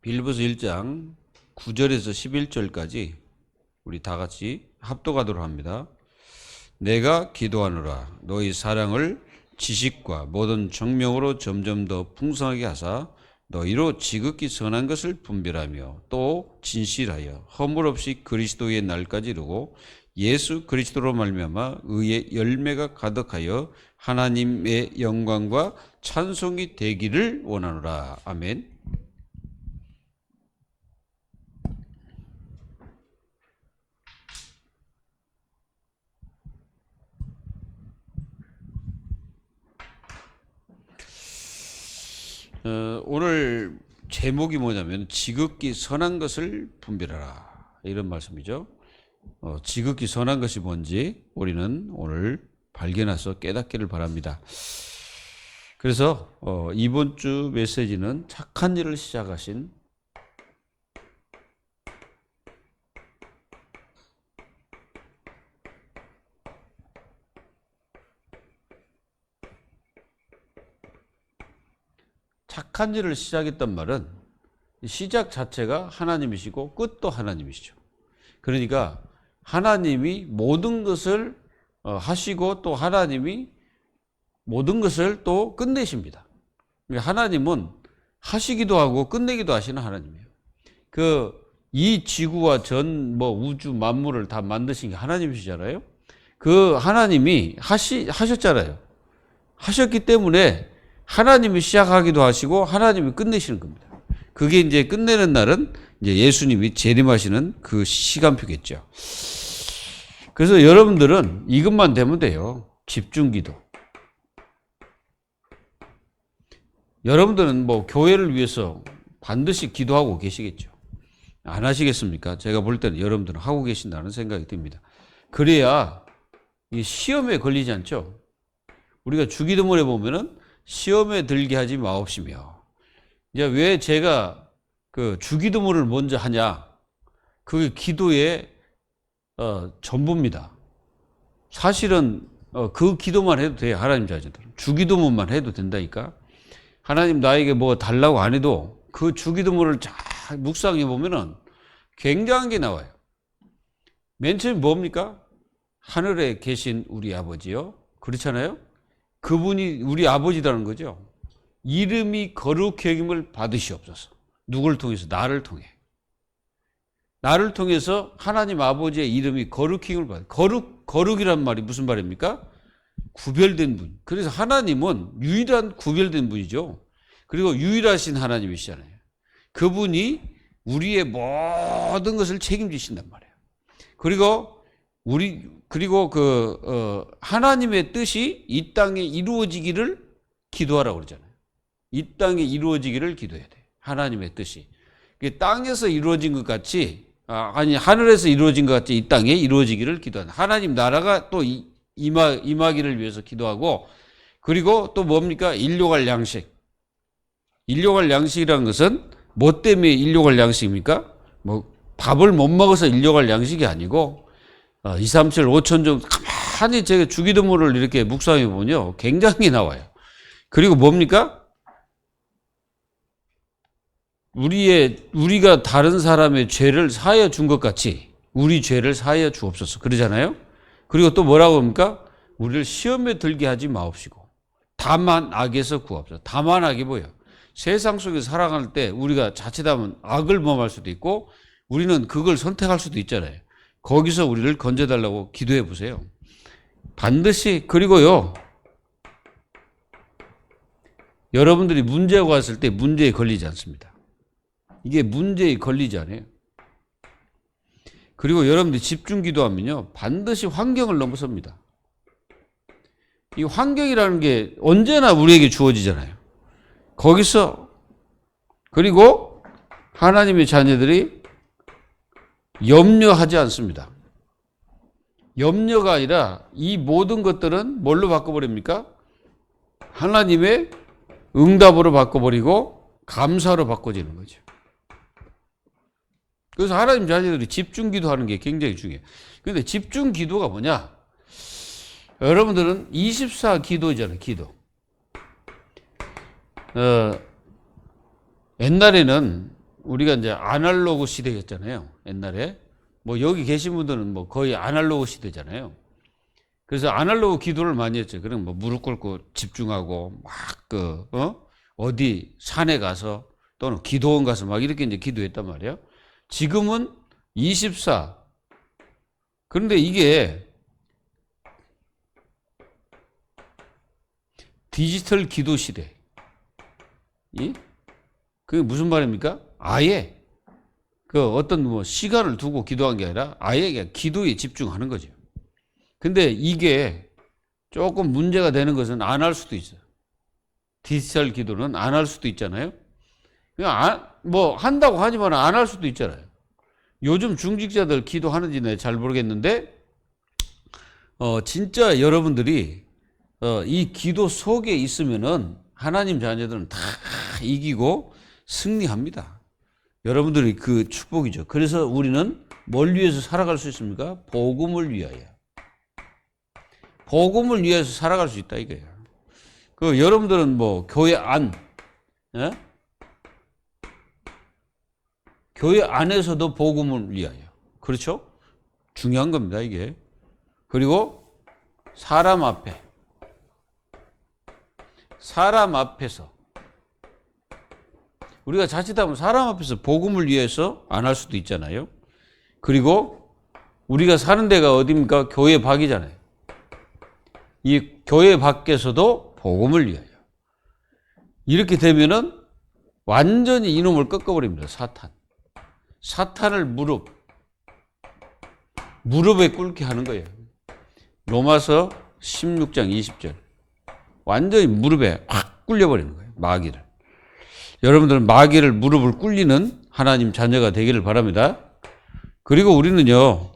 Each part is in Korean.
빌립보서 1장 9절에서 11절까지 우리 다 같이 합독하도록 합니다. 내가 기도하노라 너희 사랑을 지식과 모든 정명으로 점점 더 풍성하게 하사 너희로 지극히 선한 것을 분별하며 또 진실하여 허물 없이 그리스도의 날까지 이루고 예수 그리스도로 말미암아 의의 열매가 가득하여 하나님의 영광과 찬송이 되기를 원하노라. 아멘. 오늘 제목이 뭐냐면 지극히 선한 것을 분별하라 이런 말씀이죠. 지극히 선한 것이 뭔지 우리는 오늘 발견해서 깨닫기를 바랍니다. 그래서 이번 주 메시지는 착한 일을 시작하신 착한 일을 시작했단 말은 시작 자체가 하나님이시고 끝도 하나님이시죠. 그러니까 하나님이 모든 것을 하시고 또 하나님이 모든 것을 또 끝내십니다. 하나님은 하시기도 하고 끝내기도 하시는 하나님이에요. 이 지구와 전 우주 만물을 다 만드신 게 하나님이시잖아요. 그 하나님이 하셨잖아요. 하셨기 때문에 하나님이 시작하기도 하시고 하나님이 끝내시는 겁니다. 그게 이제 끝내는 날은 이제 예수님이 재림하시는 그 시간표겠죠. 그래서 여러분들은 이것만 되면 돼요. 집중기도. 여러분들은 교회를 위해서 반드시 기도하고 계시겠죠. 안 하시겠습니까? 제가 볼 때는 여러분들은 하고 계신다는 생각이 듭니다. 그래야 이 시험에 걸리지 않죠. 우리가 주기도문에 보면은 시험에 들게 하지 마옵시며. 이제 왜 제가 주기도문을 먼저 하냐? 그게 기도의 전부입니다. 사실은 그 기도만 해도 돼요. 하나님 자녀들은 주기도문만 해도 된다니까. 하나님 나에게 뭐 달라고 안 해도 그 주기도문을 잘 묵상해 보면은 굉장한 게 나와요. 맨 처음에 뭡니까? 하늘에 계신 우리 아버지요. 그렇잖아요. 그분이 우리 아버지라는 거죠. 이름이 거룩히 여김을 받으시옵소서. 누굴 통해서? 나를 통해. 나를 통해서 하나님 아버지의 이름이 거룩히 여김을 받아. 거룩이란 말이 무슨 말입니까? 구별된 분. 그래서 하나님은 유일한 구별된 분이죠. 그리고 유일하신 하나님이시잖아요. 그분이 우리의 모든 것을 책임지신단 말이에요. 그리고 하나님의 뜻이 이 땅에 이루어지기를 기도하라고 그러잖아요. 이 땅에 이루어지기를 기도해야 돼. 하나님의 뜻이. 땅에서 이루어진 것 같이, 하늘에서 이루어진 것 같이 이 땅에 이루어지기를 기도한다. 하나님 나라가 또 임하기를 위해서 기도하고, 그리고 또 뭡니까? 일용할 양식. 일용할 양식이라는 것은 뭐 때문에 일용할 양식입니까? 밥을 못 먹어서 일용할 양식이 아니고, 2, 3, 7, 5천 정도 가만히 제가 주기도문을 이렇게 묵상해 보면요. 굉장히 나와요. 그리고 뭡니까? 우리가 다른 사람의 죄를 사하여 준 것 같이 우리 죄를 사하여 주옵소서. 그러잖아요. 그리고 또 뭐라고 합니까? 우리를 시험에 들게 하지 마옵시고 다만 악에서 구하옵소서. 다만 악이 뭐예요? 세상 속에서 살아갈 때 우리가 자칫하면 악을 범할 수도 있고 우리는 그걸 선택할 수도 있잖아요. 거기서 우리를 건져달라고 기도해 보세요. 반드시. 그리고요, 여러분들이 문제가 왔을 때 문제에 걸리지 않습니다. 이게 문제에 걸리지 않아요. 그리고 여러분들이 집중 기도하면요, 반드시 환경을 넘어섭니다. 이 환경이라는 게 언제나 우리에게 주어지잖아요. 거기서, 그리고 하나님의 자녀들이 염려하지 않습니다. 염려가 아니라 이 모든 것들은 뭘로 바꿔버립니까? 하나님의 응답으로 바꿔버리고 감사로 바꿔지는 거죠. 그래서 하나님 자녀들이 집중 기도하는 게 굉장히 중요해요. 그런데 집중 기도가 뭐냐? 여러분들은 24 기도잖아요. 기도. 옛날에는 우리가 이제 아날로그 시대였잖아요. 옛날에. 뭐 여기 계신 분들은 뭐 거의 아날로그 시대잖아요. 그래서 아날로그 기도를 많이 했죠. 그럼 뭐 무릎 꿇고 집중하고 어디 산에 가서 또는 기도원 가서 막 이렇게 이제 기도했단 말이에요. 지금은 24. 그런데 이게 디지털 기도 시대. 그게 무슨 말입니까? 아예 그 어떤 뭐 시간을 두고 기도한 게 아니라 아예 그냥 기도에 집중하는 거죠. 근데 이게 조금 문제가 되는 것은 안 할 수도 있어요. 디지털 기도는 안 할 수도 있잖아요. 그냥 뭐 한다고 하지만 안 할 수도 있잖아요. 요즘 중직자들 기도하는지 내가 잘 모르겠는데 진짜 여러분들이 이 기도 속에 있으면은 하나님 자녀들은 다 이기고 승리합니다. 여러분들이 그 축복이죠. 그래서 우리는 뭘 위해서 살아갈 수 있습니까? 복음을 위하여. 복음을 위해서 살아갈 수 있다 이거예요. 그 여러분들은 뭐 교회 교회 안에서도 복음을 위하여. 그렇죠? 중요한 겁니다, 이게. 그리고 사람 앞에서 우리가 자칫하면 사람 앞에서 복음을 위해서 안 할 수도 있잖아요. 그리고 우리가 사는 데가 어디입니까? 교회 밖이잖아요. 이 교회 밖에서도 복음을 위하여. 이렇게 되면은 완전히 이놈을 꺾어버립니다. 사탄을 무릎에 꿇게 하는 거예요. 로마서 16장 20절. 완전히 무릎에 확 꿇려버리는 거예요. 마귀를. 여러분들은 마귀를 무릎을 꿇리는 하나님 자녀가 되기를 바랍니다. 그리고 우리는요,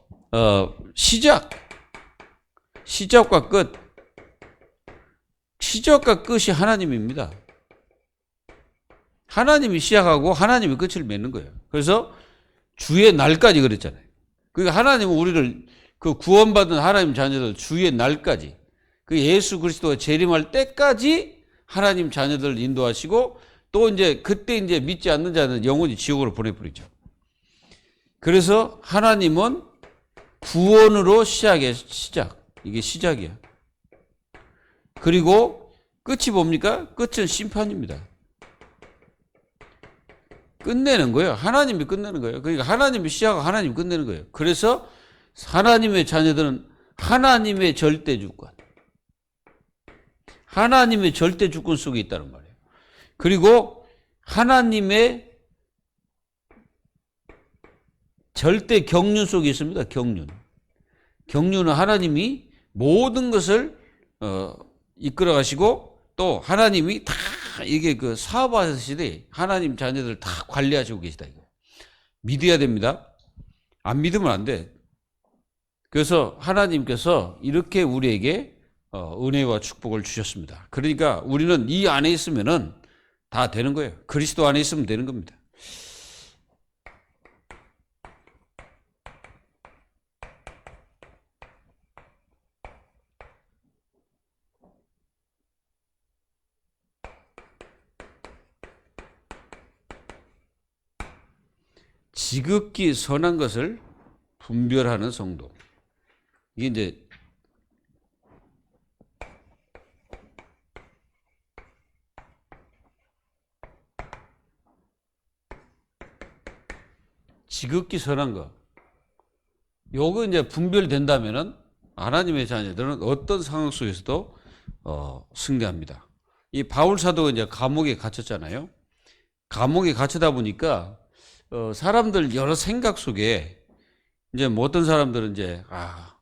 시작과 끝이 하나님입니다. 하나님이 시작하고 하나님이 끝을 맺는 거예요. 그래서 주의 날까지 그랬잖아요. 그러니까 하나님은 우리를 그 구원받은 하나님 자녀들 주의 날까지 그 예수 그리스도가 재림할 때까지 하나님 자녀들을 인도하시고 또 이제 그때 이제 믿지 않는 자는 영원히 지옥으로 보내버리죠. 그래서 하나님은 구원으로 이게 시작이야. 그리고 끝이 뭡니까? 끝은 심판입니다. 끝내는 거예요. 하나님이 끝내는 거예요. 그러니까 하나님이 시작하고 하나님이 끝내는 거예요. 그래서 하나님의 자녀들은 하나님의 절대 주권 속에 있다는 말이에요. 그리고 하나님의 절대 경륜 속에 있습니다. 경륜은 하나님이 모든 것을 이끌어 가시고 또 하나님이 다 이게 그 사업하시되 하나님 자녀들 다 관리하시고 계시다 이거. 믿어야 됩니다. 안 믿으면 안 돼. 그래서 하나님께서 이렇게 우리에게 은혜와 축복을 주셨습니다. 그러니까 우리는 이 안에 있으면은 다 되는 거예요. 그리스도 안에 있으면 되는 겁니다. 지극히 선한 것을 분별하는 성도. 이게 이제 지극히 선한 것. 요거 이제 분별된다면은 하나님의 자녀들은 어떤 상황 속에서도 승리합니다. 이 바울 사도가 이제 감옥에 갇혔잖아요. 감옥에 갇히다 보니까 사람들 여러 생각 속에 이제 뭐 어떤 사람들은 이제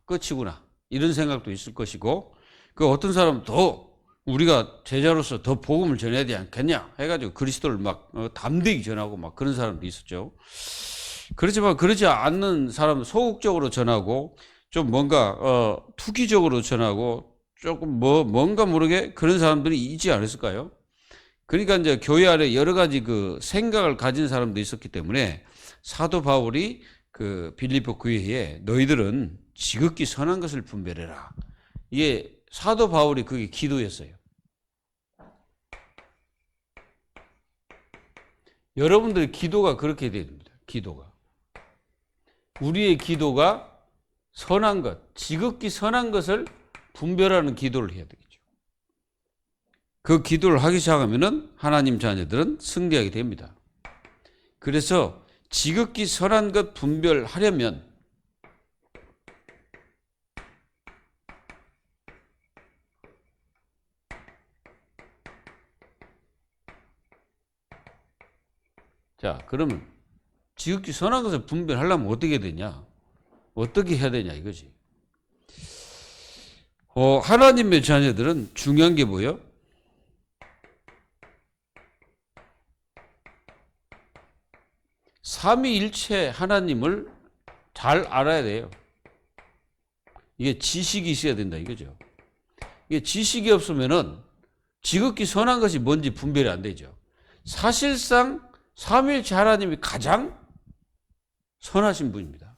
끝이구나 이런 생각도 있을 것이고 그 어떤 사람은 더 우리가 제자로서 더 복음을 전해야 되지 않겠냐 해가지고 그리스도를 막 담대히 전하고 막 그런 사람도 있었죠. 그렇지만 그러지 않는 사람은 소극적으로 전하고 좀 뭔가 투기적으로 전하고 조금 뭔가 모르게 그런 사람들이 있지 않았을까요? 그러니까 이제 교회 안에 여러 가지 그 생각을 가진 사람도 있었기 때문에 사도 바울이 그 빌립보 교회에 너희들은 지극히 선한 것을 분별해라. 이게 사도 바울이 그게 기도였어요. 여러분들의 기도가 그렇게 돼야 됩니다. 기도가. 우리의 기도가 선한 것, 지극히 선한 것을 분별하는 기도를 해야 되겠죠. 그 기도를 하기 시작하면은 하나님 자녀들은 승리하게 됩니다. 그래서 지극히 선한 것 분별하려면 자, 그러면 지극히 선한 것을 분별하려면 어떻게 되냐? 어떻게 해야 되냐 이거지. 하나님의 자녀들은 중요한 게 뭐예요? 삼위일체 하나님을 잘 알아야 돼요. 이게 지식이 있어야 된다 이거죠. 이게 지식이 없으면은 지극히 선한 것이 뭔지 분별이 안 되죠. 사실상 삼위일체 하나님이 가장 선하신 분입니다.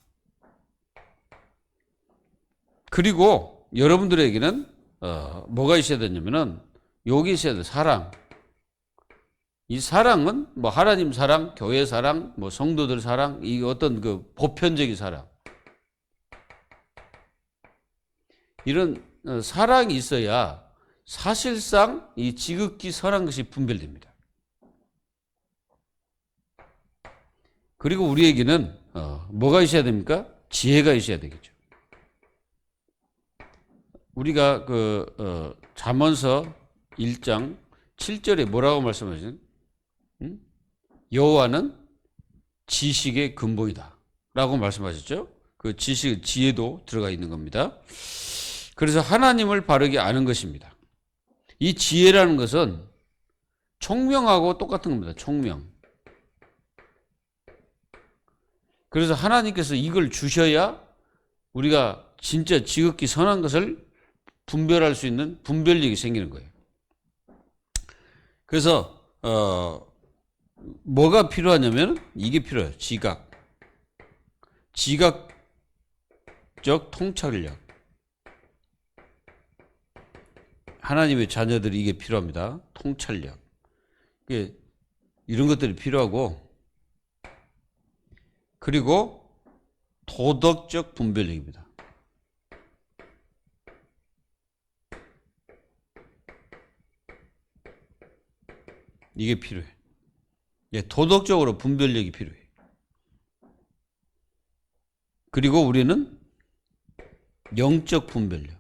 그리고 여러분들에게는 뭐가 있어야 되냐면은 여기 있어야 돼. 사랑. 이 사랑은 뭐 하나님 사랑, 교회 사랑, 뭐 성도들 사랑, 이 어떤 그 보편적인 사랑. 이런 사랑이 있어야 사실상 이 지극히 선한 것이 분별됩니다. 그리고 우리에게는 뭐가 있어야 됩니까? 지혜가 있어야 되겠죠. 우리가 잠언서 1장 7절에 뭐라고 말씀하시죠? 여호와는 지식의 근본이다 라고 말씀하셨죠. 그 지식, 지혜도 들어가 있는 겁니다. 그래서 하나님을 바르게 아는 것입니다. 이 지혜라는 것은 총명하고 똑같은 겁니다. 총명. 그래서 하나님께서 이걸 주셔야 우리가 진짜 지극히 선한 것을 분별할 수 있는 분별력이 생기는 거예요. 그래서 뭐가 필요하냐면 이게 필요해요. 지각적 통찰력. 하나님의 자녀들이 이게 필요합니다. 통찰력. 이런 것들이 필요하고, 그리고 도덕적 분별력입니다. 이게 필요해. 도덕적으로 분별력이 필요해. 그리고 우리는 영적 분별력.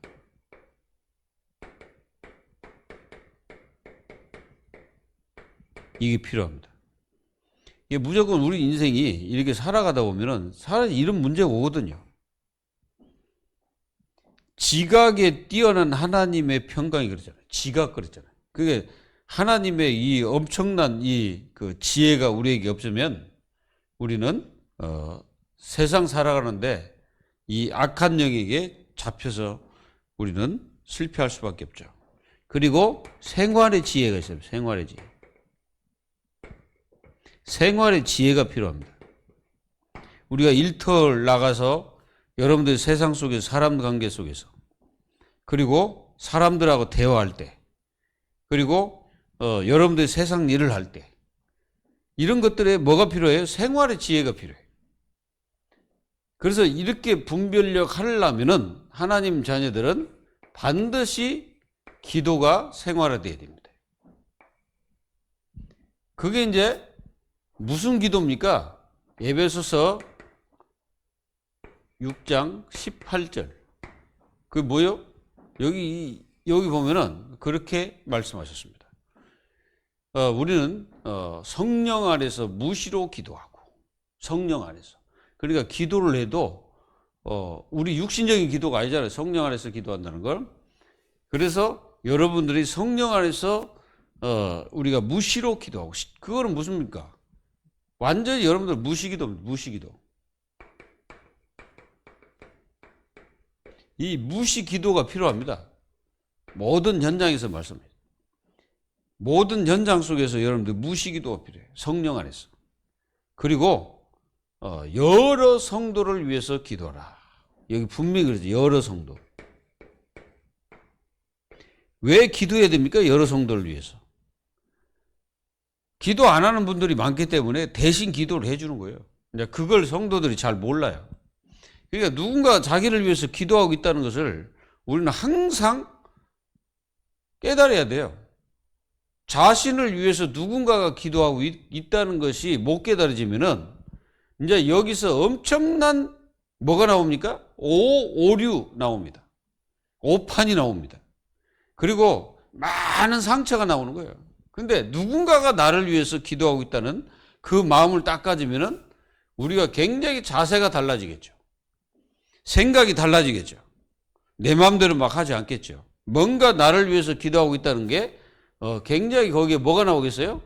이게 필요합니다. 이게 무조건 우리 인생이 이렇게 살아가다 보면은 이런 문제가 오거든요. 지각에 뛰어난 하나님의 평강이 그러잖아요. 지각 그랬잖아요. 그게 하나님의 이 엄청난 그 지혜가 우리에게 없으면 우리는 세상 살아가는데 이 악한 영에게 잡혀서 우리는 실패할 수밖에 없죠. 그리고 생활의 지혜가 있어요. 생활의 지혜. 생활의 지혜가 필요합니다. 우리가 일터를 나가서 여러분들 세상 속에서 사람 관계 속에서 그리고 사람들하고 대화할 때 그리고 여러분들이 세상 일을 할 때 이런 것들에 뭐가 필요해요? 생활의 지혜가 필요해요. 그래서 이렇게 분별력 하려면은 하나님 자녀들은 반드시 기도가 생활화되어야 됩니다. 그게 이제 무슨 기도입니까? 에베소서 6장 18절. 그 뭐요? 여기 보면은 그렇게 말씀하셨습니다. 우리는 성령 안에서 무시로 기도하고, 성령 안에서. 그러니까 기도를 해도 우리 육신적인 기도가 아니잖아요. 성령 안에서 기도한다는 걸. 그래서 여러분들이 성령 안에서 우리가 무시로 기도하고, 그거는 무슨입니까? 완전히 여러분들 무시기도입니다. 무시기도. 이 무시기도가 필요합니다. 모든 현장에서 말씀해요. 모든 현장 속에서 여러분들 무시기도가 필요해요. 성령 안에서. 그리고 여러 성도를 위해서 기도하라. 여기 분명히 그러죠. 여러 성도. 왜 기도해야 됩니까? 여러 성도를 위해서. 기도 안 하는 분들이 많기 때문에 대신 기도를 해주는 거예요. 이제 그걸 성도들이 잘 몰라요. 그러니까 누군가 자기를 위해서 기도하고 있다는 것을 우리는 항상 깨달아야 돼요. 자신을 위해서 누군가가 기도하고 있다는 것이 못 깨달아지면은 이제 여기서 엄청난 뭐가 나옵니까? 오류 나옵니다. 오판이 나옵니다. 그리고 많은 상처가 나오는 거예요. 근데 누군가가 나를 위해서 기도하고 있다는 그 마음을 딱 가지면은 우리가 굉장히 자세가 달라지겠죠. 생각이 달라지겠죠. 내 마음대로 막 하지 않겠죠. 뭔가 나를 위해서 기도하고 있다는 게 굉장히 거기에 뭐가 나오겠어요?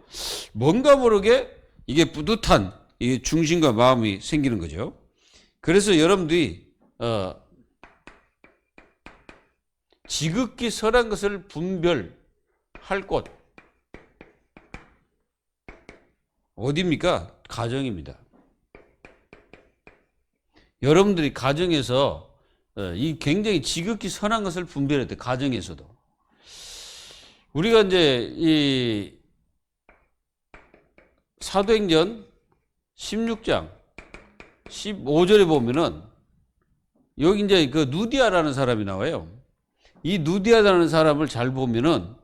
뭔가 모르게 이게 뿌듯한 이 중심과 마음이 생기는 거죠. 그래서 여러분들이 지극히 선한 것을 분별할 곳 어디입니까? 가정입니다. 여러분들이 가정에서 이 굉장히 지극히 선한 것을 분별해야 돼. 가정에서도. 우리가 이제 이 사도행전 16장 15절에 보면은 여기 이제 그 누디아라는 사람이 나와요. 이 누디아라는 사람을 잘 보면은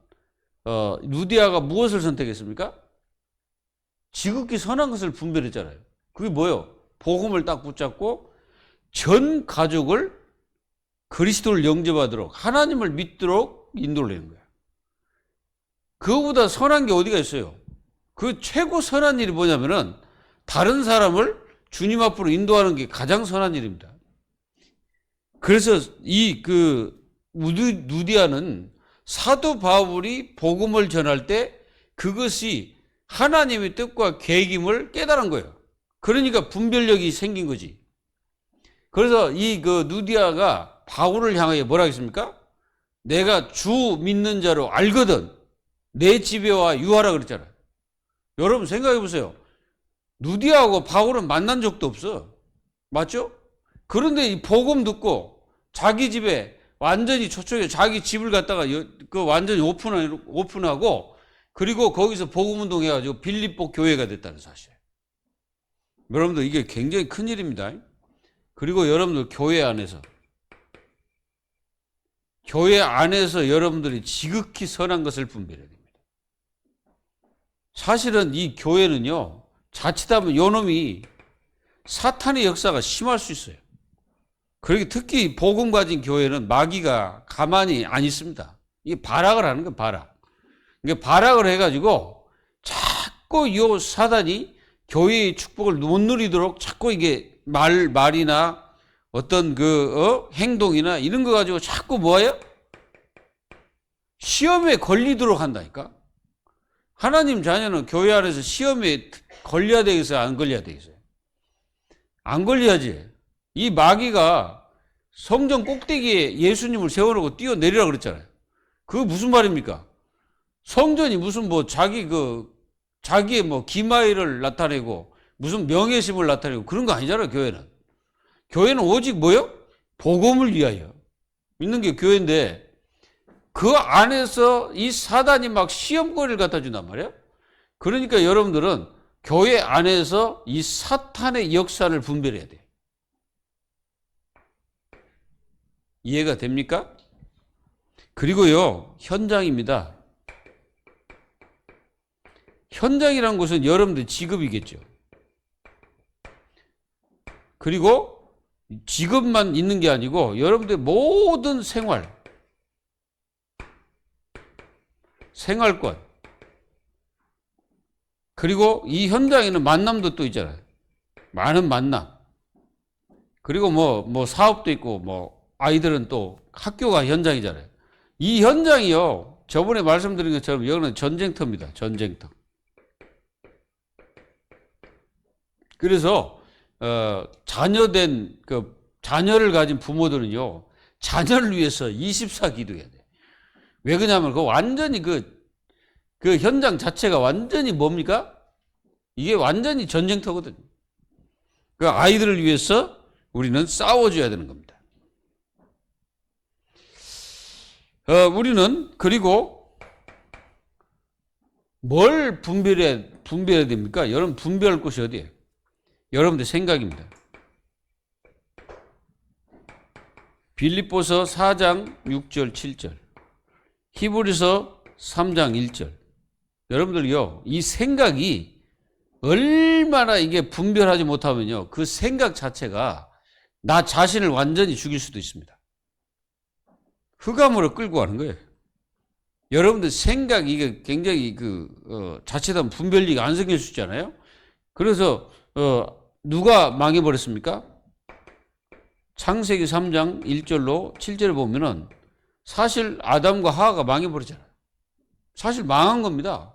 누디아가 무엇을 선택했습니까? 지극히 선한 것을 분별했잖아요. 그게 뭐예요? 복음을 딱 붙잡고 전 가족을 그리스도를 영접하도록 하나님을 믿도록 인도를 내는 거예요. 그거보다 선한 게 어디가 있어요? 그 최고 선한 일이 뭐냐면은 다른 사람을 주님 앞으로 인도하는 게 가장 선한 일입니다. 그래서 이 누디아는 사도 바울이 복음을 전할 때 그것이 하나님의 뜻과 계획임을 깨달은 거예요. 그러니까 분별력이 생긴 거지. 그래서 이 누디아가 바울을 향하여 뭐라 했습니까? 내가 주 믿는 자로 알거든 내 집에 와 유하라 그랬잖아요. 여러분 생각해 보세요. 누디아하고 바울은 만난 적도 없어. 맞죠? 그런데 이 복음 듣고 자기 집에 완전히 저쪽에 자기 집을 갖다가 완전히 오픈하고 그리고 거기서 복음 운동해가지고 빌립보 교회가 됐다는 사실. 여러분들 이게 굉장히 큰 일입니다. 그리고 여러분들 교회 안에서 여러분들이 지극히 선한 것을 분별해야 됩니다. 사실은 이 교회는요, 자칫하면 요놈이 사탄의 역사가 심할 수 있어요. 그러기 특히 복음 가진 교회는 마귀가 가만히 안 있습니다. 이게 발악을 하는 거예요, 발악. 그러니까 발악을 해가지고 자꾸 요 사단이 교회의 축복을 못 누리도록 자꾸 이게 말이나 어떤 행동이나 이런 거 가지고 자꾸 뭐예요? 시험에 걸리도록 한다니까. 하나님 자녀는 교회 안에서 시험에 걸려야 되겠어요? 안 걸려야 되겠어요? 안 걸려야지. 이 마귀가 성전 꼭대기에 예수님을 세워놓고 뛰어내리라 그랬잖아요. 그거 무슨 말입니까? 성전이 무슨 자기의 기마이를 나타내고 무슨 명예심을 나타내고 그런 거 아니잖아요, 교회는. 교회는 오직 뭐요? 복음을 위하여 있는 게 교회인데 그 안에서 이 사단이 막 시험거리를 갖다 준단 말이에요. 그러니까 여러분들은 교회 안에서 이 사탄의 역사를 분별해야 돼요. 이해가 됩니까? 그리고요, 현장입니다. 현장이란 것은 여러분들 직업이겠죠. 그리고 직업만 있는 게 아니고 여러분들의 모든 생활권. 그리고 이 현장에는 만남도 또 있잖아요. 많은 만남. 그리고 사업도 있고, 아이들은 또 학교가 현장이잖아요. 이 현장이요, 저번에 말씀드린 것처럼 여기는 전쟁터입니다. 전쟁터. 그래서, 자녀를 가진 부모들은요, 자녀를 위해서 24 기도해야 돼요. 왜 그러냐면, 완전히 그 현장 자체가 완전히 뭡니까? 이게 완전히 전쟁터거든요. 그 아이들을 위해서 우리는 싸워줘야 되는 겁니다. 우리는 그리고 뭘 분별해야 분별해야 됩니까? 여러분 분별할 곳이 어디예요? 여러분들 생각입니다. 빌립보서 4장 6절 7절, 히브리서 3장 1절. 여러분들요, 이 생각이 얼마나 이게 분별하지 못하면요, 그 생각 자체가 나 자신을 완전히 죽일 수도 있습니다. 흑암으로 끌고 가는 거예요. 여러분들 생각, 이게 굉장히 자칫하면 분별력이 안 생길 수 있잖아요. 그래서 누가 망해버렸습니까? 창세기 3장 1절로 7절에 보면은 사실 아담과 하와가 망해버리잖아요. 사실 망한 겁니다.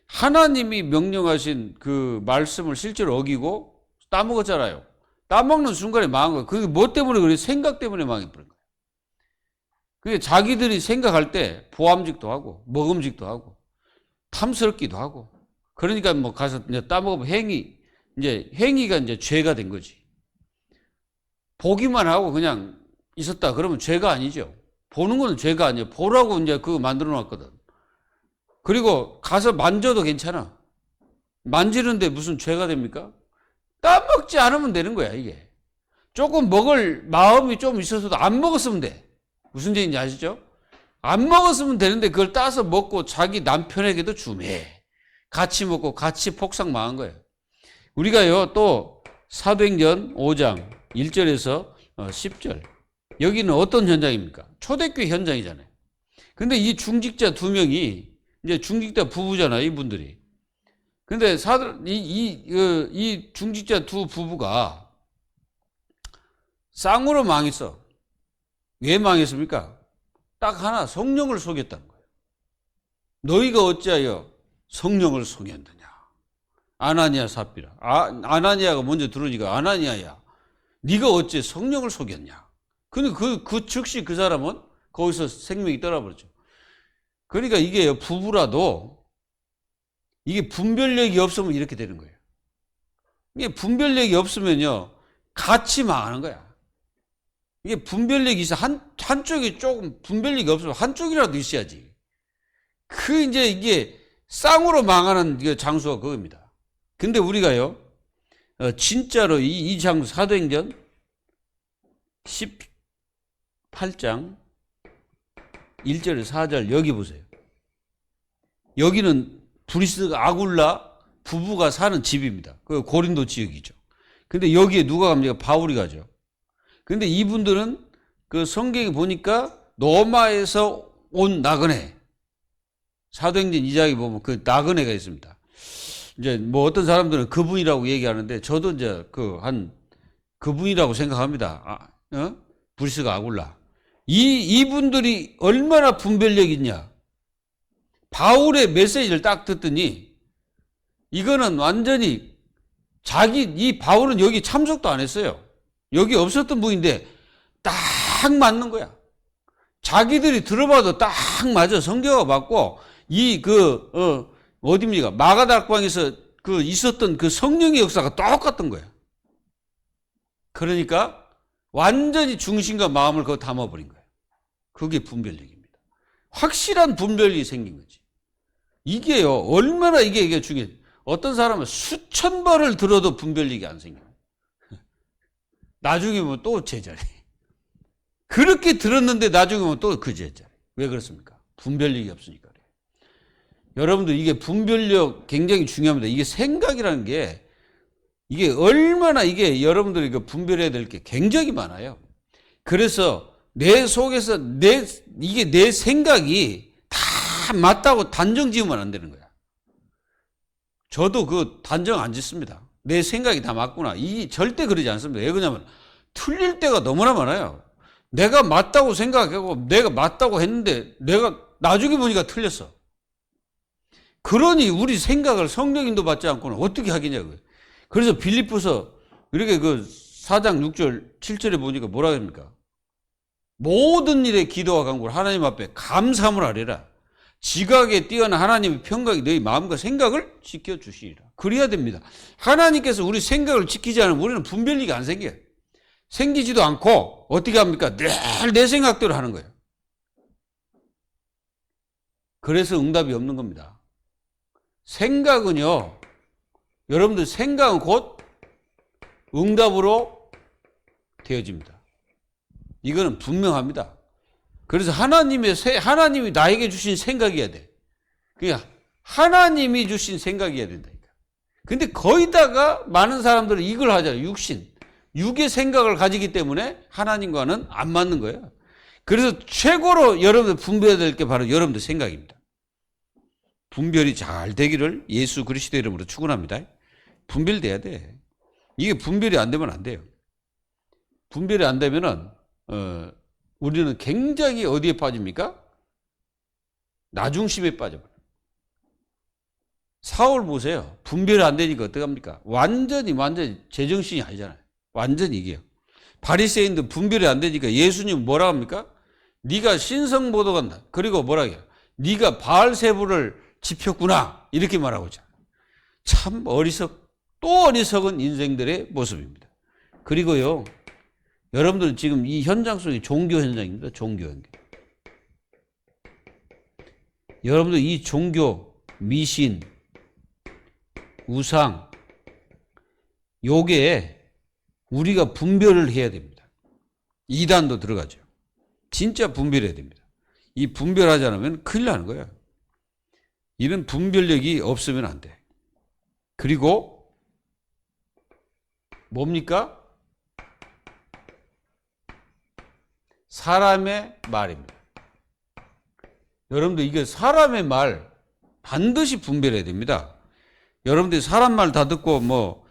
하나님이 명령하신 그 말씀을 실제로 어기고 따먹었잖아요. 따먹는 순간에 망한 거예요. 그게 뭐 때문에 그래요? 생각 때문에 망해버린 거예요. 그게 자기들이 생각할 때 보암직도 하고 먹음직도 하고 탐스럽기도 하고, 그러니까 뭐 가서 이제 따먹으면 행위가 이제 죄가 된 거지. 보기만 하고 그냥 있었다 그러면 죄가 아니죠. 보는 건 죄가 아니에요. 보라고 이제 그거 만들어 놨거든. 그리고 가서 만져도 괜찮아. 만지는데 무슨 죄가 됩니까? 따먹지 않으면 되는 거야, 이게. 조금 먹을 마음이 좀 있어서도 안 먹었으면 돼. 무슨 죄인지 아시죠? 안 먹었으면 되는데 그걸 따서 먹고 자기 남편에게도 주매. 같이 먹고 같이 폭삭 망한 거예요. 우리가요, 또 사도행전 5장 1절에서 10절. 여기는 어떤 현장입니까? 초대교회 현장이잖아요. 근데 이 중직자 두 명이 이제 중직자 부부잖아요, 이분들이. 근데 이 중직자 두 부부가 쌍으로 망했어. 왜 망했습니까? 딱 하나, 성령을 속였다는 거예요. 너희가 어찌하여 성령을 속였느냐. 아나니아 삽비라. 아나니아가 먼저 들어오니까 아나니아야, 네가 어째 성령을 속였냐. 근데 그 즉시 그 사람은 거기서 생명이 떠나버렸죠. 그러니까 이게 부부라도 이게 분별력이 없으면 이렇게 되는 거예요. 이게 분별력이 없으면요, 같이 망하는 거야. 이게 분별력이 있어. 한쪽이 조금 분별력이 없으면 한쪽이라도 있어야지. 이제 이게 쌍으로 망하는 장소가 그겁니다. 근데 우리가요, 진짜로 이 장소, 사도행전 18장 1절 4절 여기 보세요. 여기는 브리스가 아굴라 부부가 사는 집입니다. 그 고린도 지역이죠. 근데 여기에 누가 갑니까? 바울이 가죠. 근데 이분들은 그 성경에 보니까 로마에서 온 나그네, 사도행전 2장에 보면 그 나그네가 있습니다. 이제 뭐 어떤 사람들은 그분이라고 얘기하는데 저도 이제 그분이라고 생각합니다. 브리스가 아굴라. 이분들이 얼마나 분별력이 있냐. 바울의 메시지를 딱 듣더니 이거는 완전히 이 바울은 여기 참석도 안 했어요. 여기 없었던 분인데 딱 맞는 거야. 자기들이 들어봐도 딱 맞아. 성경과 맞고 어디입니까? 마가다락방에서 있었던 그 성령의 역사가 똑같은 거야. 그러니까 완전히 중심과 마음을 그거 담아버린 거예요. 그게 분별력입니다. 확실한 분별력이 생긴 거지. 이게요, 얼마나 이게 중요해요. 어떤 사람은 수천 번을 들어도 분별력이 안 생겨요. 나중에 보면 또 제자리. 그렇게 들었는데 나중에 보면 또 그 제자리. 왜 그렇습니까? 분별력이 없으니까 그래요. 여러분들 이게 분별력 굉장히 중요합니다. 이게 생각이라는 게 이게 얼마나 이게 여러분들이 분별해야 될 게 굉장히 많아요. 그래서 내 속에서 이게 내 생각이 다 맞다고 단정 지으면 안 되는 거야. 저도 단정 안 짓습니다. 내 생각이 다 맞구나. 절대 그러지 않습니다. 왜 그러냐면 틀릴 때가 너무나 많아요. 내가 맞다고 생각하고 내가 맞다고 했는데 내가 나중에 보니까 틀렸어. 그러니 우리 생각을 성령인도 받지 않고는 어떻게 하겠냐고요. 그래서 빌립보서 이렇게 4장 6절 7절에 보니까 뭐라 합니까? 모든 일에 기도와 간구를 하나님 앞에 감사함을 하리라. 지각에 뛰어난 하나님의 평강이 너희 마음과 생각을 지켜주시리라. 그래야 됩니다. 하나님께서 우리 생각을 지키지 않으면 우리는 분별력이 안 생겨요. 생기지도 않고 어떻게 합니까? 늘 내 생각대로 하는 거예요. 그래서 응답이 없는 겁니다. 생각은요, 여러분들 생각은 곧 응답으로 되어집니다. 이거는 분명합니다. 그래서 하나님이 나에게 주신 생각이어야 돼. 그러니까 하나님이 주신 생각이어야 된다니까. 근데 거기다가 많은 사람들은 이걸 하잖아요. 육의 생각을 가지기 때문에 하나님과는 안 맞는 거예요. 그래서 최고로 여러분들 분별해야 될 게 바로 여러분들 생각입니다. 분별이 잘 되기를 예수 그리스도 이름으로 축원합니다. 분별돼야 돼. 이게 분별이 안 되면 안 돼요. 분별이 안 되면은 우리는 굉장히 어디에 빠집니까? 나중심에 빠져버려요. 사울 보세요. 분별이 안 되니까 어떡합니까? 완전히 제정신이 아니잖아요. 완전히 이게요. 바리새인도 분별이 안 되니까 예수님 뭐라 합니까? 네가 신성모독한다. 그리고 뭐라 해요? 네가 바알세부를 지폈구나. 이렇게 말하고 있잖아요. 참 또 어리석은 인생들의 모습입니다. 그리고요. 여러분들 지금 이 현장 속이 종교 현장입니다. 종교 현장. 여러분들 이 종교, 미신, 우상, 요게 우리가 분별을 해야 됩니다. 이단도 들어가죠. 진짜 분별해야 됩니다. 이 분별하지 않으면 큰일 나는 거예요. 이런 분별력이 없으면 안 돼. 그리고 뭡니까? 사람의 말입니다. 여러분들 이게 사람의 말 반드시 분별해야 됩니다. 여러분들이 사람 말 다 듣고 뭐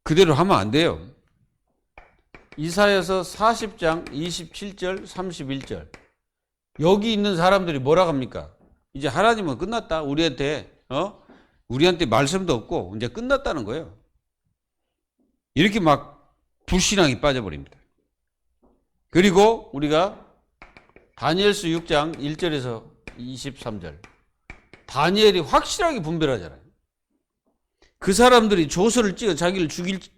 그대로 하면 안 돼요. 이사야서 40장 27절 31절 여기 있는 사람들이 뭐라 합니까? 이제 하나님은 끝났다. 우리한테 말씀도 없고 이제 끝났다는 거예요. 이렇게 막 불신앙이 빠져버립니다. 그리고 우리가 다니엘서 6장 1절에서 23절 다니엘이 확실하게 분별하잖아요. 그 사람들이 조서를 찍어 자기를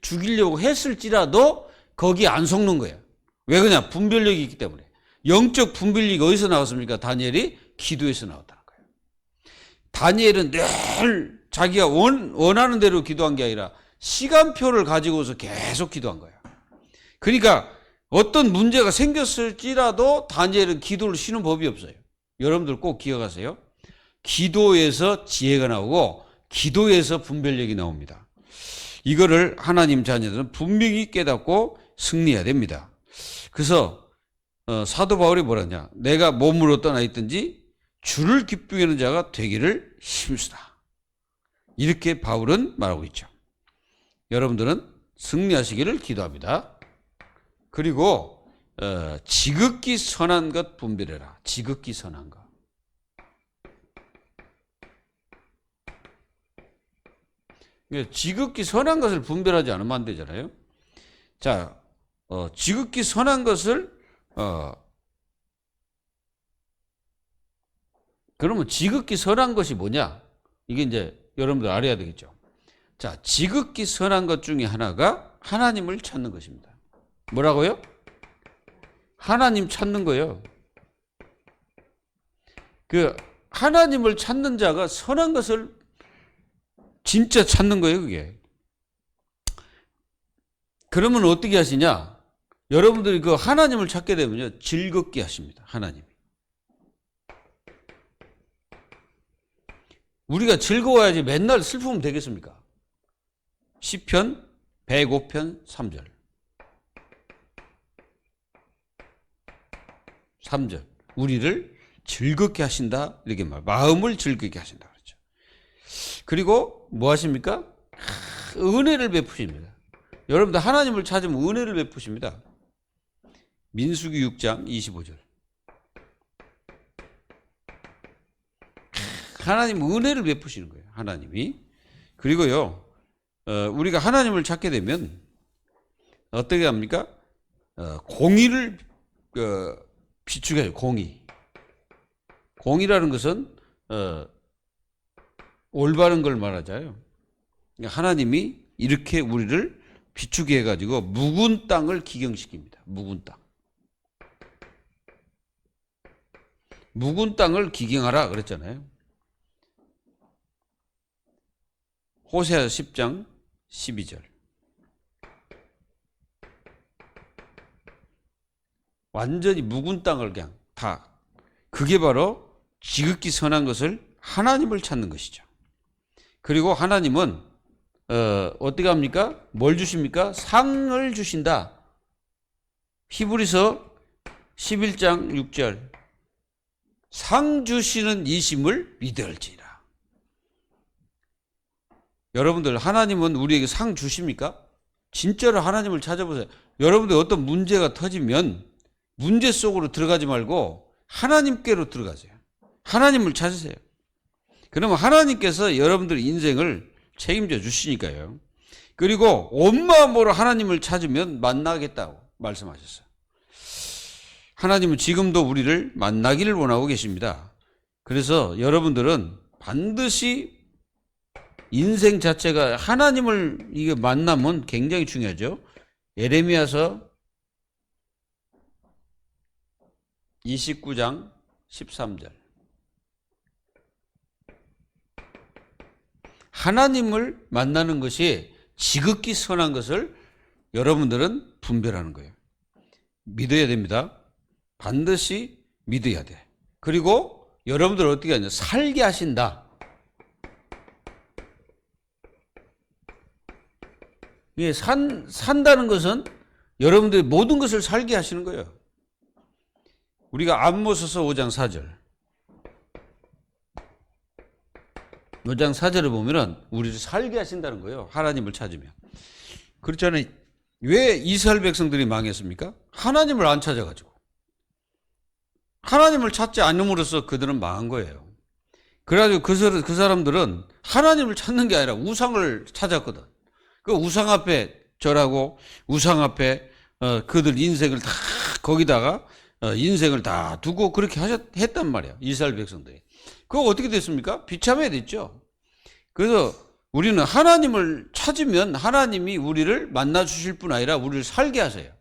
죽이려고 했을지라도 거기에 안 속는 거예요. 왜 그러냐? 분별력이 있기 때문에. 영적 분별력이 어디서 나왔습니까? 다니엘이 기도에서 나왔다는 거예요. 다니엘은 늘 자기가 원하는 대로 기도한 게 아니라 시간표를 가지고서 계속 기도한 거예요. 그러니까 어떤 문제가 생겼을지라도 다니엘은 기도를 쉬는 법이 없어요. 여러분들 꼭 기억하세요. 기도에서 지혜가 나오고 기도에서 분별력이 나옵니다. 이거를 하나님 자녀들은 분명히 깨닫고 승리해야 됩니다. 그래서 사도 바울이 뭐라냐? 내가 몸으로 떠나 있든지 주를 기쁘게 하는 자가 되기를 힘쓰다. 이렇게 바울은 말하고 있죠. 여러분들은 승리하시기를 기도합니다. 그리고 지극히 선한 것 분별해라. 지극히 선한 것. 지극히 선한 것을 분별하지 않으면 안 되잖아요. 자, 지극히 선한 것을 그러면 지극히 선한 것이 뭐냐? 이게 이제 여러분들 알아야 되겠죠. 자, 지극히 선한 것 중에 하나가 하나님을 찾는 것입니다. 뭐라고요? 하나님 찾는 거예요. 그 하나님을 찾는 자가 선한 것을 진짜 찾는 거예요, 그게. 그러면 어떻게 하시냐? 여러분들이 그 하나님을 찾게 되면요, 즐겁게 하십니다, 하나님이. 우리가 즐거워야지 맨날 슬프면 되겠습니까? 시편 105편 3절. 3절. 우리를 즐겁게 하신다. 이렇게 마음을 즐겁게 하신다. 그렇죠. 그리고 뭐 하십니까? 은혜를 베푸십니다. 여러분들 하나님을 찾으면 은혜를 베푸십니다. 민수기 6장 25절. 하나님 은혜를 베푸시는 거예요. 하나님이. 그리고요. 우리가 하나님을 찾게 되면 어떻게 합니까? 공의를 비추게 해요. 공의. 공의라는 것은 올바른 걸 말하잖아요. 하나님이 이렇게 우리를 비추게 해가지고 묵은 땅을 기경시킵니다. 묵은 땅. 묵은 땅을 기경하라 그랬잖아요. 호세아서 10장 12절. 완전히 묵은 땅을 그냥 다. 그게 바로 지극히 선한 것을 하나님을 찾는 것이죠. 그리고 하나님은 어떻게 합니까? 뭘 주십니까? 상을 주신다. 히브리서 11장 6절. 상 주시는 이심을 믿을지라. 여러분들, 하나님은 우리에게 상 주십니까? 진짜로 하나님을 찾아보세요. 여러분들 어떤 문제가 터지면 문제 속으로 들어가지 말고 하나님께로 들어가세요. 하나님을 찾으세요. 그러면 하나님께서 여러분들 인생을 책임져 주시니까요. 그리고 온 마음으로 하나님을 찾으면 만나겠다고 말씀하셨어요. 하나님은 지금도 우리를 만나기를 원하고 계십니다. 그래서 여러분들은 반드시 인생 자체가 하나님을 이게 만나면 굉장히 중요하죠. 예레미야서 29장 13절. 하나님을 만나는 것이 지극히 선한 것을 여러분들은 분별하는 거예요. 믿어야 됩니다. 반드시 믿어야 돼. 그리고 여러분들 어떻게 하냐? 살게 하신다. 예, 산다는 것은 여러분들이 모든 것을 살게 하시는 거예요. 우리가 아모스서 5장 4절. 5장 4절을 보면은 우리를 살게 하신다는 거예요. 하나님을 찾으면. 그렇잖아요. 왜 이스라엘 백성들이 망했습니까? 하나님을 안 찾아가지고. 하나님을 찾지 않음으로써 그들은 망한 거예요. 그래가지고 그 사람들은 하나님을 찾는 게 아니라 우상을 찾았거든. 그 우상 앞에 절하고 우상 앞에 그들 인생을 다 거기다가 인생을 다 두고 그렇게 했단 말이야. 이스라엘 백성들이. 그거 어떻게 됐습니까? 비참해 됐죠. 그래서 우리는 하나님을 찾으면 하나님이 우리를 만나 주실 뿐 아니라 우리를 살게 하세요.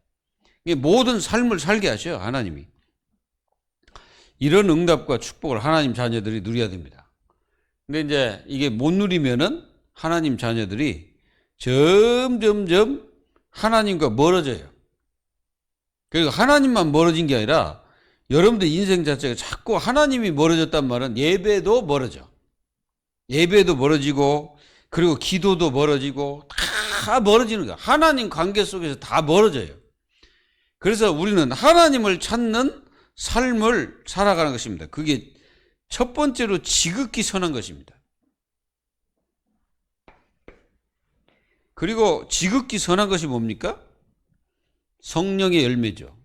모든 삶을 살게 하셔요. 하나님이. 이런 응답과 축복을 하나님 자녀들이 누려야 됩니다. 근데 이제 이게 못 누리면은 하나님 자녀들이 점점점 하나님과 멀어져요. 그리고 하나님만 멀어진 게 아니라 여러분들 인생 자체가 자꾸 하나님이 멀어졌단 말은 예배도 멀어져. 예배도 멀어지고 그리고 기도도 멀어지고 다 멀어지는 거야. 하나님 관계 속에서 다 멀어져요. 그래서 우리는 하나님을 찾는 삶을 살아가는 것입니다. 그게 첫 번째로 지극히 선한 것입니다. 그리고 지극히 선한 것이 뭡니까? 성령의 열매죠.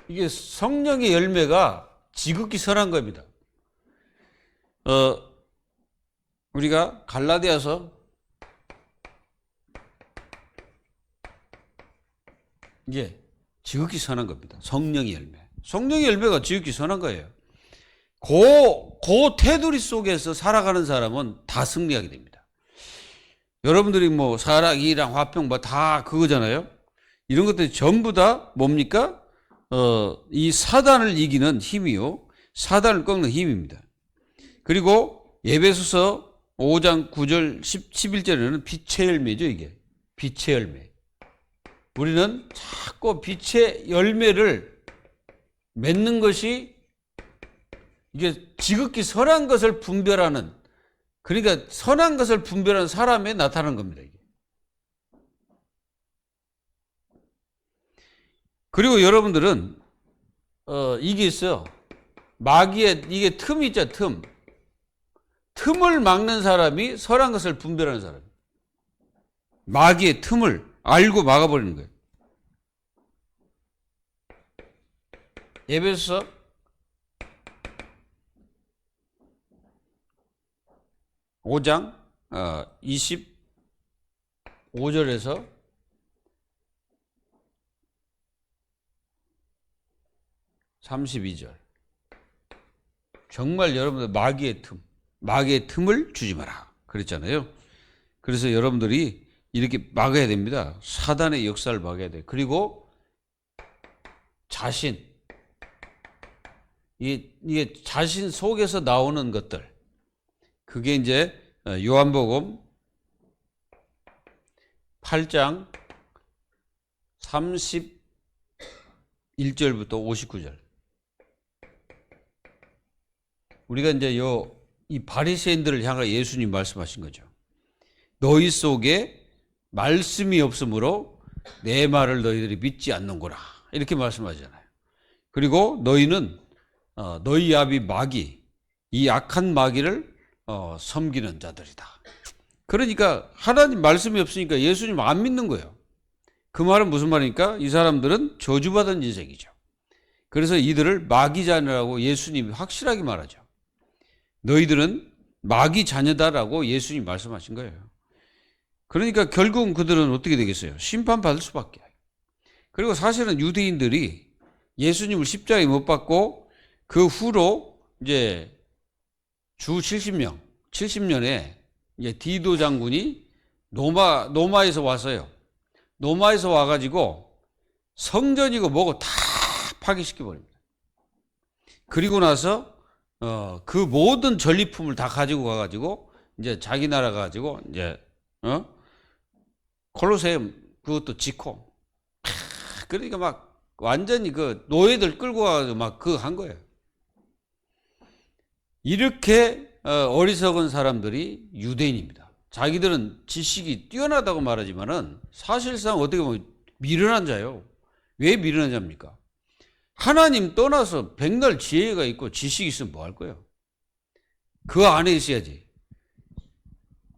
이게 성령의 열매가 지극히 선한 겁니다. 우리가 갈라디아서 이게 지극히 선한 겁니다. 성령의 열매. 성령의 열매가 지극히 선한 거예요. 그 테두리 속에서 살아가는 사람은 다 승리하게 됩니다. 여러분들이 뭐 사랑이랑 화평 뭐 다 그거잖아요. 이런 것들이 전부 다 뭡니까? 이 사단을 이기는 힘이요. 사단을 꺾는 힘입니다. 그리고 에베소서 5장 9절 11절에는 빛의 열매죠. 이게 빛의 열매. 우리는 자꾸 빛의 열매를 맺는 것이 이게 지극히 선한 것을 분별하는, 그러니까 선한 것을 분별하는 사람에 나타나는 겁니다. 이게. 그리고 여러분들은 이게 있어요. 마귀의 이게 틈이 있죠. 틈을 막는 사람이 선한 것을 분별하는 사람. 마귀의 틈을 알고 막아버리는 거예요. 에베소서 5장 25절에서 32절. 정말 여러분들 마귀의 틈을 주지 마라 그랬잖아요. 그래서 여러분들이 이렇게 막아야 됩니다. 사단의 역사를 막아야 돼요. 그리고 자신, 이게 자신 속에서 나오는 것들, 그게 이제 요한복음 8장 31절부터 59절. 우리가 이제 이 바리새인들을 향하여 예수님 말씀하신 거죠. 너희 속에 말씀이 없으므로 내 말을 너희들이 믿지 않는구나. 이렇게 말씀하잖아요. 그리고 너희는 너희 아비 마귀, 이 악한 마귀를 섬기는 자들이다. 그러니까 하나님 말씀이 없으니까 예수님 안 믿는 거예요. 그 말은 무슨 말입니까? 이 사람들은 저주받은 인생이죠. 그래서 이들을 마귀 자녀라고 예수님이 확실하게 말하죠. 너희들은 마귀 자녀다라고 예수님이 말씀하신 거예요. 그러니까 결국은 그들은 어떻게 되겠어요? 심판받을 수밖에. 그리고 사실은 유대인들이 예수님을 십자가에 못 박고 그 후로 이제 주 70년에 이제 디도 장군이 노마에서 왔어요. 노마에서 와가지고 성전이고 뭐고 다 파괴시켜버립니다. 그리고 나서 그 모든 전리품을 다 가지고 가가지고 이제 자기 나라 가지고 이제 콜로세움 그것도 짓고 그러니까 막 완전히 그 노예들 끌고 가가지고 막 그거 한 거예요. 이렇게 어리석은 사람들이 유대인입니다. 자기들은 지식이 뛰어나다고 말하지만은 사실상 어떻게 보면 미련한 자예요. 왜 미련한 자입니까? 하나님 떠나서 백날 지혜가 있고 지식이 있으면 뭐 할 거예요? 그 안에 있어야지.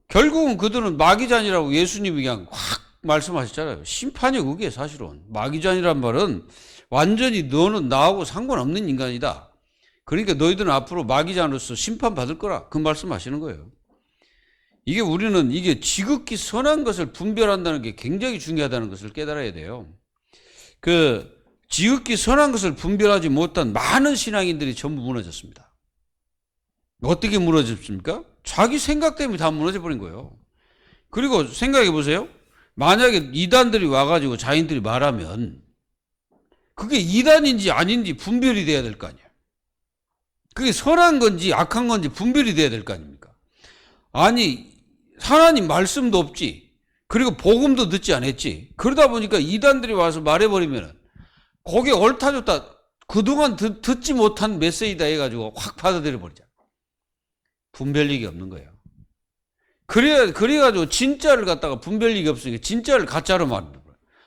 결국은 그들은 마귀잔이라고 예수님이 그냥 확 말씀하셨잖아요. 심판이 그게 사실은. 마귀잔이란 말은 완전히 너는 나하고 상관없는 인간이다. 그러니까 너희들은 앞으로 마귀잔으로서 심판받을 거라. 그 말씀하시는 거예요. 이게 지극히 선한 것을 분별한다는 게 굉장히 중요하다는 것을 깨달아야 돼요. 지극히 선한 것을 분별하지 못한 많은 신앙인들이 전부 무너졌습니다. 어떻게 무너졌습니까? 자기 생각 때문에 다 무너져 버린 거예요. 그리고 생각해 보세요. 만약에 이단들이 와가지고 자인들이 말하면 그게 이단인지 아닌지 분별이 돼야 될 거 아니에요. 그게 선한 건지 악한 건지 분별이 돼야 될 거 아닙니까? 아니, 하나님 말씀도 없지. 그리고 복음도 듣지 않았지. 그러다 보니까 이단들이 와서 말해버리면 거기에 옳다좋다 그동안 듣지 못한 메시지다 해가지고 확 받아들여 버리자. 분별력이 없는 거예요. 그래가지고 진짜를 갖다가 분별력이 없으니까 진짜를 가짜로 만들어.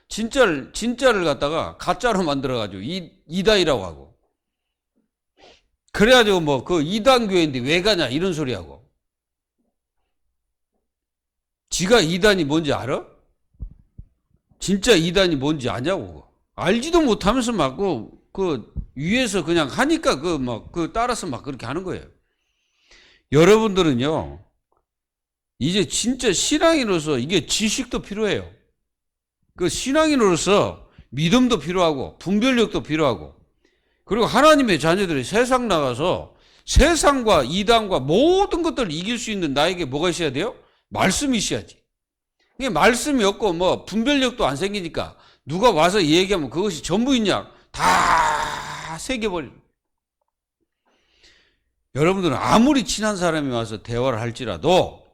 진짜를 갖다가 가짜로 만들어가지고 이단이라고 하고. 그래가지고 뭐 그 이단교회인데 왜 가냐 이런 소리 하고. 지가 이단이 뭔지 알아? 진짜 이단이 뭔지 아냐고. 알지도 못하면서 막 그 위에서 그냥 하니까 따라서 막 그렇게 하는 거예요. 여러분들은요, 이제 진짜 신앙인으로서 이게 지식도 필요해요. 그 신앙인으로서 믿음도 필요하고, 분별력도 필요하고, 그리고 하나님의 자녀들이 세상 나가서 세상과 이단과 모든 것들을 이길 수 있는 나에게 뭐가 있어야 돼요? 말씀이 있어야지. 이게 말씀이 없고 뭐 분별력도 안 생기니까 누가 와서 얘기하면 그것이 전부 있냐? 다 새겨버리는. 여러분들은 아무리 친한 사람이 와서 대화를 할지라도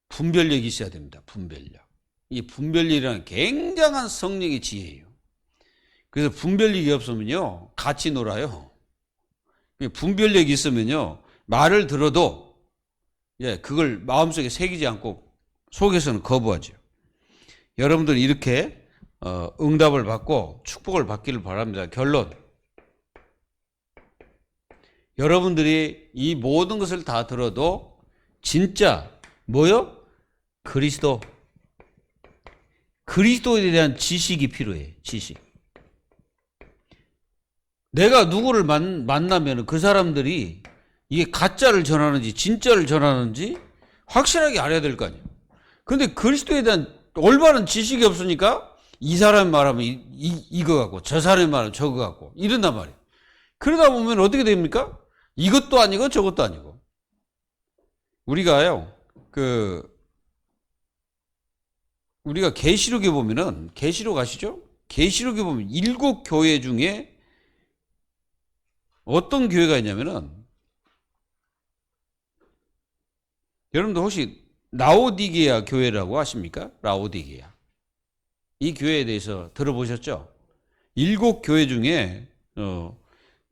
분별력이 있어야 됩니다. 분별력. 이 분별력이라는 굉장한 성령의 지혜예요. 그래서 분별력이 없으면요, 같이 놀아요. 분별력이 있으면요, 말을 들어도 그걸 마음속에 새기지 않고 속에서는 거부하죠. 여러분들 이렇게 응답을 받고 축복을 받기를 바랍니다. 결론. 여러분들이 이 모든 것을 다 들어도 진짜 뭐요? 그리스도에 대한 지식이 필요해. 지식. 내가 누구를 만나면 그 사람들이 이게 가짜를 전하는지 진짜를 전하는지 확실하게 알아야 될 거 아니에요. 근데 그리스도에 대한 올바른 지식이 없으니까 이 사람이 말하면 이거 같고 저 사람이 말하면 저거 같고 이런단 말이에요. 그러다 보면 어떻게 됩니까? 이것도 아니고 저것도 아니고. 우리가요, 우리가 계시록에 보면은, 계시록 아시죠? 계시록에 보면 7교회 중에 어떤 교회가 있냐면은 여러분들 혹시 라오디게아 교회라고 아십니까? 라오디게아. 이 교회에 대해서 들어보셨죠? 7교회 중에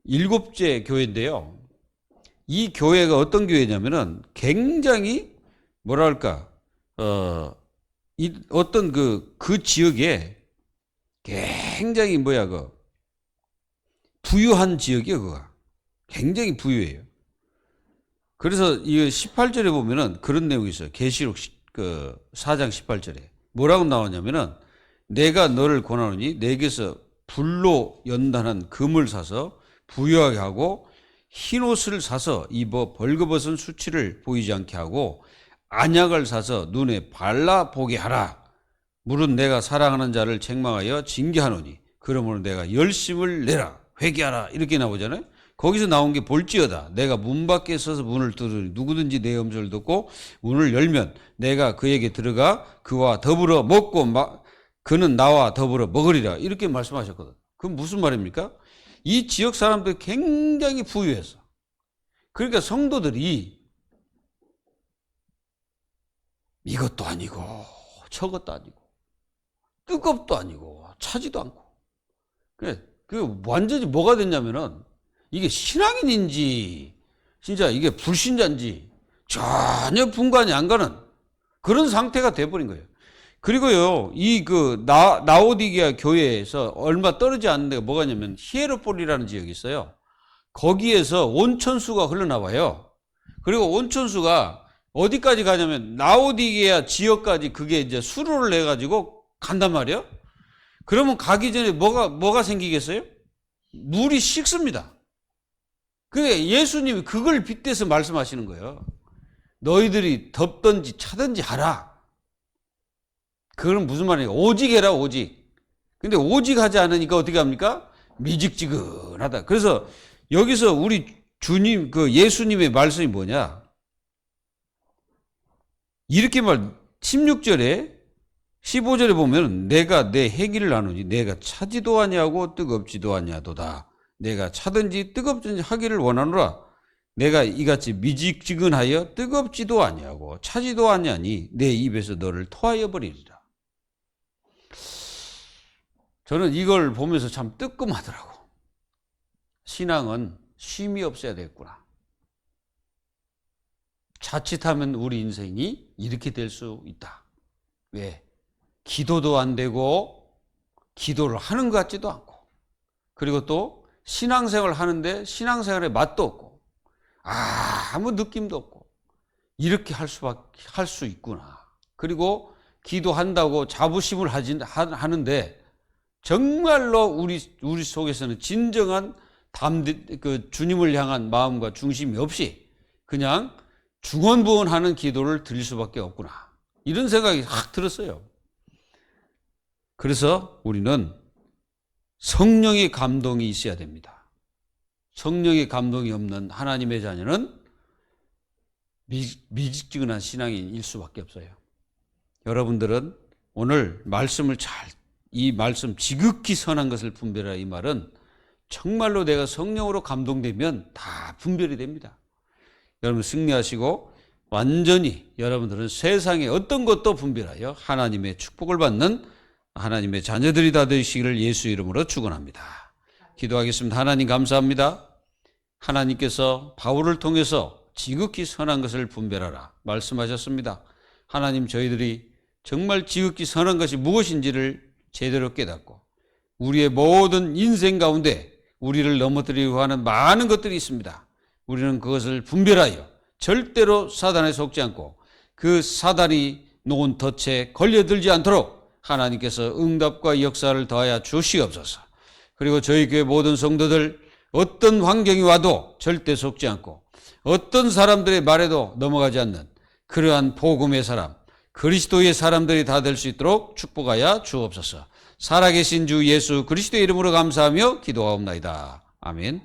7째 교회인데요. 이 교회가 어떤 교회냐면은 굉장히 뭐랄까 어떤 그 지역에 굉장히 부유한 지역이에요. 그가 굉장히 부유해요. 그래서 이 18절에 보면은 그런 내용이 있어요. 계시록 4장 18절에 뭐라고 나오냐면은 내가 너를 권하노니 내게서 불로 연단한 금을 사서 부유하게 하고 흰 옷을 사서 입어 벌거벗은 수치를 보이지 않게 하고 안약을 사서 눈에 발라 보게 하라. 물은 내가 사랑하는 자를 책망하여 징계하노니 그러므로 내가 열심을 내라 회개하라 이렇게 나오잖아요. 거기서 나온 게 볼지어다 내가 문 밖에 서서 문을 두드리니 누구든지 내 음소를 듣고 문을 열면 내가 그에게 들어가 그와 더불어 먹고 그는 나와 더불어 먹으리라 이렇게 말씀하셨거든. 그건 무슨 말입니까? 이 지역 사람들이 굉장히 부유해서 그러니까 성도들이 이것도 아니고 저것도 아니고 뜨겁도 아니고 차지도 않고 그 완전히 뭐가 됐냐면은 이게 신앙인인지 진짜 이게 불신자인지 전혀 분간이 안 가는 그런 상태가 돼버린 거예요. 그리고요, 나오디게아 교회에서 얼마 떨어지지 않는 데가 뭐가 있냐면 히에로폴이라는 지역이 있어요. 거기에서 온천수가 흘러나와요. 그리고 온천수가 어디까지 가냐면 나오디게아 지역까지 그게 이제 수로를 내 가지고 간단 말이에요. 그러면 가기 전에 뭐가 생기겠어요? 물이 식습니다. 그게 예수님이 그걸 빗대서 말씀하시는 거예요. 너희들이 덥든지 차든지 하라. 그건 무슨 말이에요? 오직 해라, 오직. 근데 오직 하지 않으니까 어떻게 합니까? 미직지근하다. 그래서 여기서 우리 주님, 예수님의 말씀이 뭐냐? 이렇게 16절에, 15절에 보면 내가 내 행위를 나누니 내가 차지도 아니하고 뜨겁지도 아니하도다. 내가 차든지 뜨겁든지 하기를 원하노라. 내가 이같이 미직지근하여 뜨겁지도 아니하고 차지도 아니하니 내 입에서 너를 토하여 버리리라. 저는 이걸 보면서 참 뜨끔하더라고. 신앙은 쉼이 없어야 되겠구나. 자칫하면 우리 인생이 이렇게 될 수 있다. 왜? 기도도 안 되고 기도를 하는 것 같지도 않고 그리고 또 신앙생활을 하는데 신앙생활에 맛도 없고 아무 느낌도 없고 이렇게 할 수 있구나. 그리고 기도한다고 자부심을 하는데 정말로 우리 속에서는 진정한 주님을 향한 마음과 중심이 없이 그냥 중언부언하는 기도를 드릴 수밖에 없구나. 이런 생각이 확 들었어요. 그래서 우리는 성령의 감동이 있어야 됩니다. 성령의 감동이 없는 하나님의 자녀는 미직지근한 신앙인일 수밖에 없어요. 여러분들은 오늘 이 말씀 지극히 선한 것을 분별하라 이 말은 정말로 내가 성령으로 감동되면 다 분별이 됩니다. 여러분 승리하시고 완전히 여러분들은 세상의 어떤 것도 분별하여 하나님의 축복을 받는 하나님의 자녀들이 다 되시기를 예수 이름으로 축원합니다. 기도하겠습니다. 하나님 감사합니다. 하나님께서 바울을 통해서 지극히 선한 것을 분별하라 말씀하셨습니다. 하나님 저희들이 정말 지극히 선한 것이 무엇인지를 제대로 깨닫고 우리의 모든 인생 가운데 우리를 넘어뜨리려고 하는 많은 것들이 있습니다. 우리는 그것을 분별하여 절대로 사단에 속지 않고 그 사단이 놓은 덫에 걸려들지 않도록 하나님께서 응답과 역사를 더하여 주시옵소서. 그리고 저희 교회 모든 성도들 어떤 환경이 와도 절대 속지 않고 어떤 사람들의 말에도 넘어가지 않는 그러한 복음의 사람, 그리스도의 사람들이 다 될 수 있도록 축복하여 주옵소서. 살아계신 주 예수 그리스도의 이름으로 감사하며 기도하옵나이다. 아멘.